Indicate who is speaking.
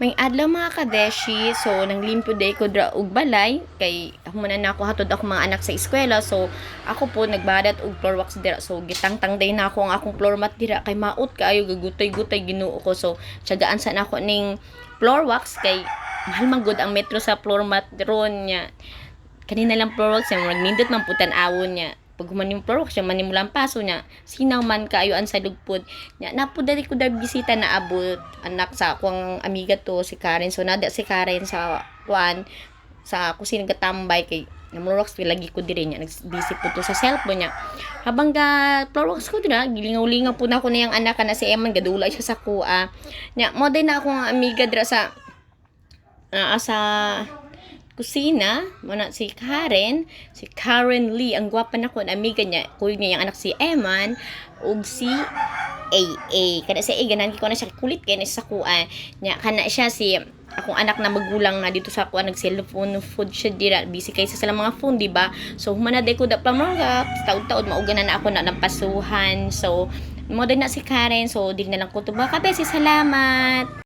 Speaker 1: May adlaw mga kadeshi, so nanglimpyo day ko dra og balay kay humana na ako hatod ako mga anak sa eskwela. So ako po nagbadat og floor wax dira. So gitangtang day na ako ang akong floor mat dira kay maot kaayo gagutay-gutay Ginoo ko. So tiyagaan sa ako ning floor wax kay mahal man gud ang metro sa floor mat ron nya. Kanina lang floor wax nya magnindot man putan awon nya. Pag human yung floor wax, man yung paso niya, sinaw man kaayuan sa lugpod niya. Napudali ko dar bisita na abot anak sa akong amiga to, si Karen. So, nada si Karen sa sa kusina gatambay kay namurok lagi ko diri niya nagbisi po to sa cellphone niya habang ga floor wax ko dira gilingaw-lingaw po na ako na yung anak na si Eman gadula siya sa kuha nya mo din na akong amiga dira sa kusina, muna si Karen Lee, ang gwapa na ko, amiga niya, kuya niya yung anak si Eman, ug si AA. Kana si AA, ganan ko na siya kulit kaya na sa kuan. Nya, kana siya si akong anak na magulang na dito sa kuan nag-cellphone food siya dira busy kay sa mga phone di ba so humana day ko da pa mga taud-taud mauganan na ako na napasuhan so mo din na si Karen so di na lang ko to ba kabesi salamat.